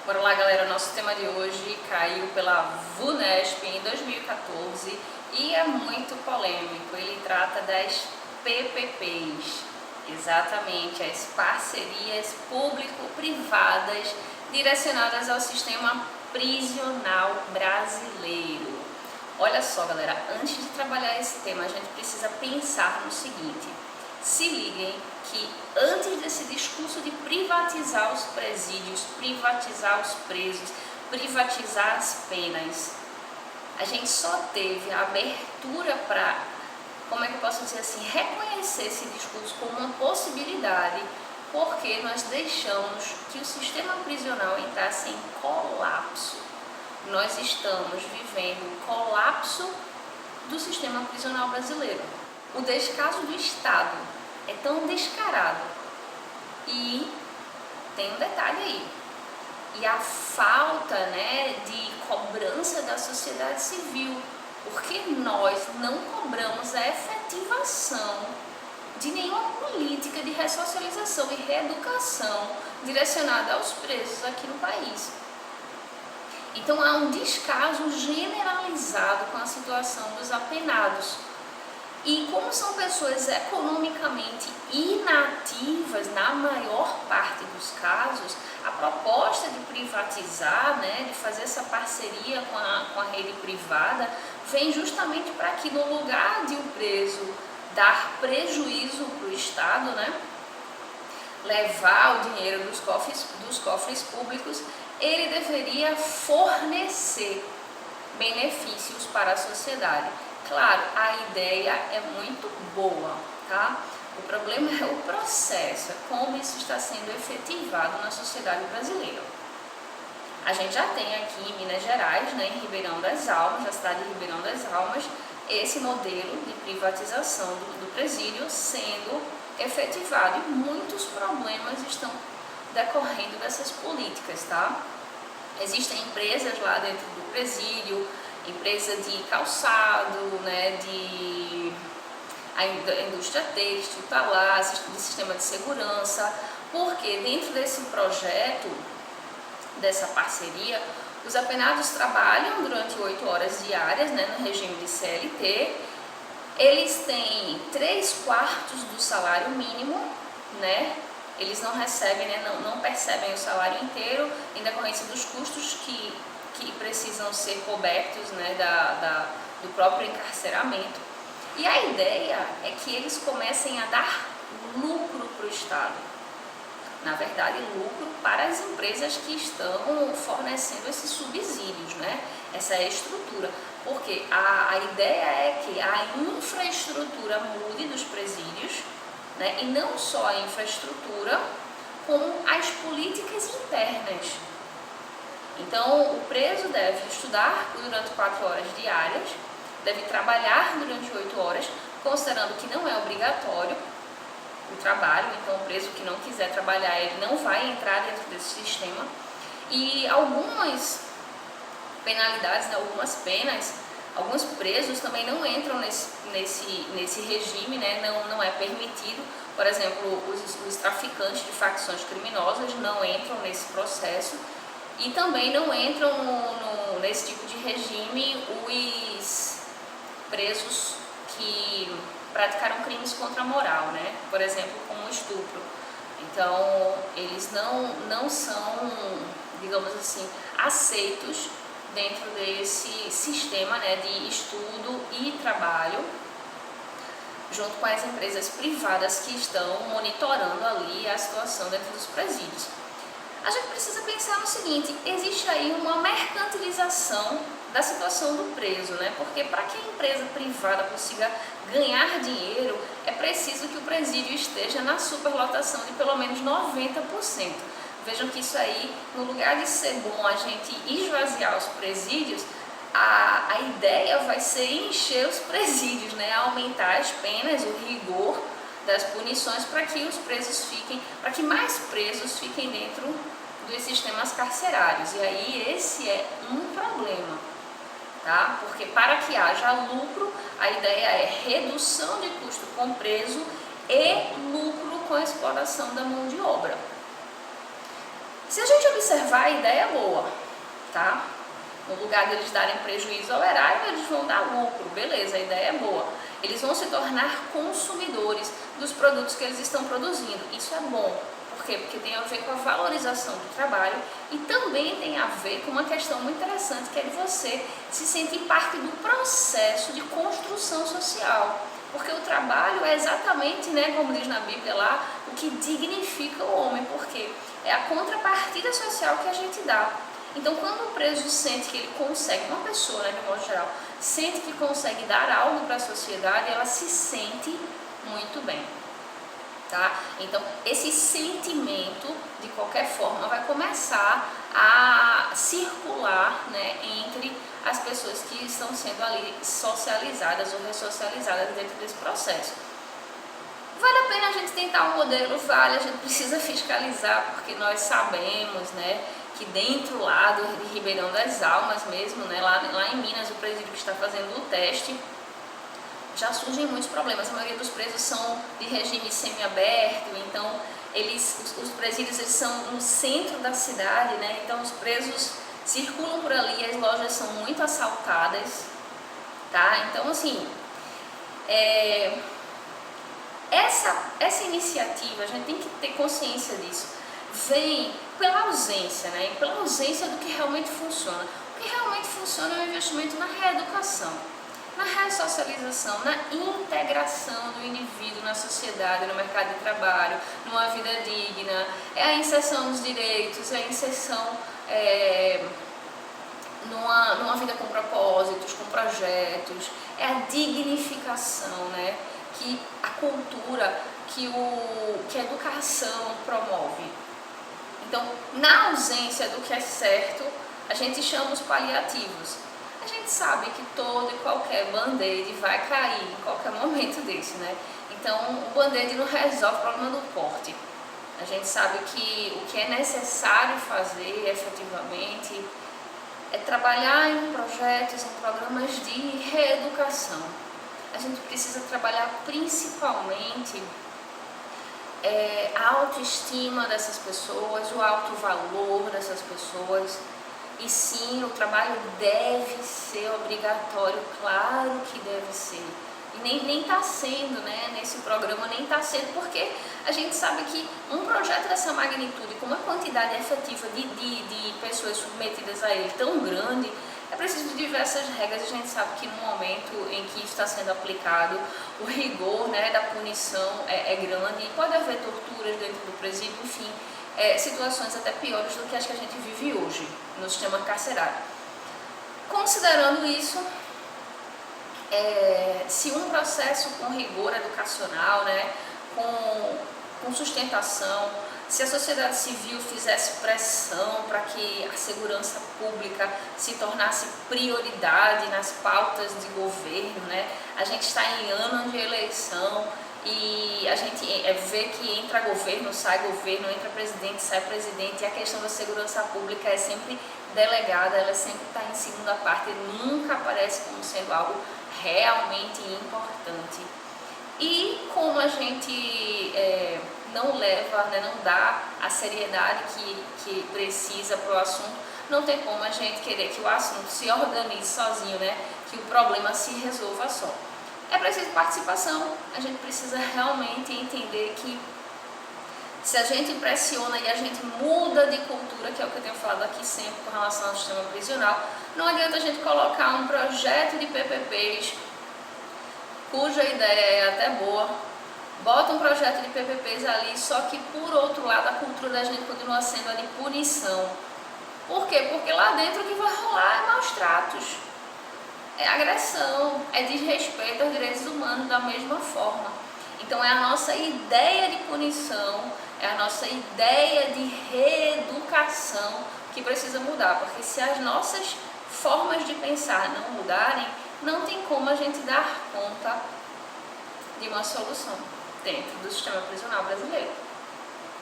Bora lá, galera, nosso tema de hoje caiu pela VUNESP em 2014 e é muito polêmico. Ele trata das PPPs, exatamente, as parcerias público-privadas direcionadas ao sistema prisional brasileiro. Olha só, galera, antes de trabalhar esse tema, a gente precisa pensar no seguinte: se liguem que antes desse discurso de privatizar os presídios, privatizar os presos, privatizar as penas, a gente só teve a abertura para, como é que eu posso dizer assim, reconhecer esse discurso como uma possibilidade, porque nós deixamos que o sistema prisional entrasse em colapso. Nós estamos vivendo o colapso do sistema prisional brasileiro. O descaso do Estado é tão descarado e tem um detalhe aí, e a falta, de cobrança da sociedade civil, porque nós não cobramos a efetivação de nenhuma política de ressocialização e reeducação direcionada aos presos aqui no país. Então há um descaso generalizado com a situação dos apenados. E como são pessoas economicamente inativas, na maior parte dos casos, a proposta de privatizar, de fazer essa parceria com a rede privada, vem justamente para que, no lugar de o preso dar prejuízo para o Estado, levar o dinheiro dos cofres públicos, ele deveria fornecer benefícios para a sociedade. Claro, a ideia é muito boa, tá? O problema é o processo, é como isso está sendo efetivado na sociedade brasileira. A gente já tem aqui em Minas Gerais, em Ribeirão das Almas, na cidade de Ribeirão das Almas, esse modelo de privatização do presídio sendo efetivado e muitos problemas estão decorrendo dessas políticas, tá? Existem empresas lá dentro do presídio, empresa de calçado, a indústria têxtil está lá, de sistema de segurança, porque dentro desse projeto, dessa parceria, os apenados trabalham durante 8 horas diárias, no regime de CLT, eles têm 3/4 do salário mínimo, eles não recebem, não percebem o salário inteiro em decorrência dos custos que precisam ser cobertos, do próprio encarceramento. E a ideia é que eles comecem a dar lucro para o Estado. Na verdade, lucro para as empresas que estão fornecendo esses subsídios, essa estrutura. Porque a ideia é que a infraestrutura mude dos presídios, e não só a infraestrutura, como as políticas internas. Então, o preso deve estudar durante 4 horas diárias, deve trabalhar durante 8 horas, considerando que não é obrigatório o trabalho. Então, o preso que não quiser trabalhar, ele não vai entrar dentro desse sistema. E algumas penalidades, algumas penas, alguns presos também não entram nesse regime, não é permitido. Por exemplo, os traficantes de facções criminosas não entram nesse processo. E também não entram nesse tipo de regime os presos que praticaram crimes contra a moral, por exemplo, como estupro. Então, eles não são, digamos assim, aceitos dentro desse sistema de estudo e trabalho, junto com as empresas privadas que estão monitorando ali a situação dentro dos presídios. A gente precisa pensar no seguinte: existe aí uma mercantilização da situação do preso, porque para que a empresa privada consiga ganhar dinheiro, é preciso que o presídio esteja na superlotação de pelo menos 90%. Vejam que isso aí, no lugar de ser bom a gente esvaziar os presídios, a ideia vai ser encher os presídios, aumentar as penas, o rigor das punições para que os presos fiquem, para que mais presos fiquem dentro dos sistemas carcerários. E aí esse é um problema, tá? Porque para que haja lucro, a ideia é redução de custo com preso e lucro com a exploração da mão de obra. Se a gente observar, a ideia é boa, tá? No lugar deles darem prejuízo ao erário, eles vão dar lucro, beleza, a ideia é boa. Eles vão se tornar consumidores dos produtos que eles estão produzindo, isso é bom. Por quê? Porque tem a ver com a valorização do trabalho e também tem a ver com uma questão muito interessante, que é de você se sentir parte do processo de construção social. Porque o trabalho é exatamente, né, como diz na Bíblia lá, o que dignifica o homem, porque é a contrapartida social que a gente dá. Então, quando o preso sente que ele consegue, uma pessoa, né, de modo geral, sente que consegue dar algo para a sociedade, ela se sente muito bem, tá? Então, esse sentimento, de qualquer forma, vai começar a circular, né, entre as pessoas que estão sendo ali socializadas ou ressocializadas dentro desse processo. Vale a pena a gente tentar um modelo? Vale, a gente precisa fiscalizar, porque nós sabemos, né, que dentro lá de Ribeirão das Almas mesmo, né, lá em Minas, o presídio que está fazendo o teste, já surgem muitos problemas. A maioria dos presos são de regime semiaberto, então os presídios eles são no centro da cidade, né, então os presos circulam por ali, as lojas são muito assaltadas, tá? Então, assim, essa iniciativa, a gente tem que ter consciência disso, vem pela ausência, né? Pela ausência do que realmente funciona. O que realmente funciona é o investimento na reeducação, na ressocialização, na integração do indivíduo na sociedade, no mercado de trabalho, numa vida digna, é a inserção dos direitos, é a inserção numa vida com propósitos, com projetos, é a dignificação, né? Que a cultura, que a educação promove. Então, na ausência do que é certo, a gente chama os paliativos. A gente sabe que todo e qualquer band-aid vai cair em qualquer momento desse, né? Então, o band-aid não resolve o problema do porte. A gente sabe que o que é necessário fazer efetivamente é trabalhar em projetos, em programas de reeducação. A gente precisa trabalhar principalmente a autoestima dessas pessoas, o alto valor dessas pessoas. E sim, o trabalho deve ser obrigatório, claro que deve ser. E nem está sendo, né, nesse programa, nem está sendo, porque a gente sabe que um projeto dessa magnitude, com uma quantidade efetiva de pessoas submetidas a ele tão grande, é preciso de diversas regras. A gente sabe que no momento em que está sendo aplicado, o rigor, né, da punição é grande, e pode haver torturas dentro do presídio, enfim, situações até piores do que as que a gente vive hoje no sistema carcerário. Considerando isso, se um processo com rigor educacional, né, com sustentação, se a sociedade civil fizesse pressão para que a segurança pública se tornasse prioridade nas pautas de governo, né? A gente está em ano de eleição e a gente vê que entra governo, entra presidente, sai presidente, e a questão da segurança pública é sempre delegada, ela sempre está em segunda parte, nunca aparece como sendo algo realmente importante. E como a gente não leva, né, não dá a seriedade que precisa para o assunto, não tem como a gente querer que o assunto se organize sozinho, né, que o problema se resolva só. É preciso participação, a gente precisa realmente entender que se a gente pressiona e a gente muda de cultura, que é o que eu tenho falado aqui sempre com relação ao sistema prisional, não adianta a gente colocar um projeto de PPPs, cuja ideia é até boa, bota um projeto de PPPs ali, só que por outro lado a cultura da gente continua sendo a de punição. Por quê? Porque lá dentro o que vai rolar é maus tratos, é agressão, é desrespeito aos direitos humanos da mesma forma. Então é a nossa ideia de punição, é a nossa ideia de reeducação que precisa mudar, porque se as nossas formas de pensar não mudarem, não tem como a gente dar conta de uma solução dentro do sistema prisional brasileiro.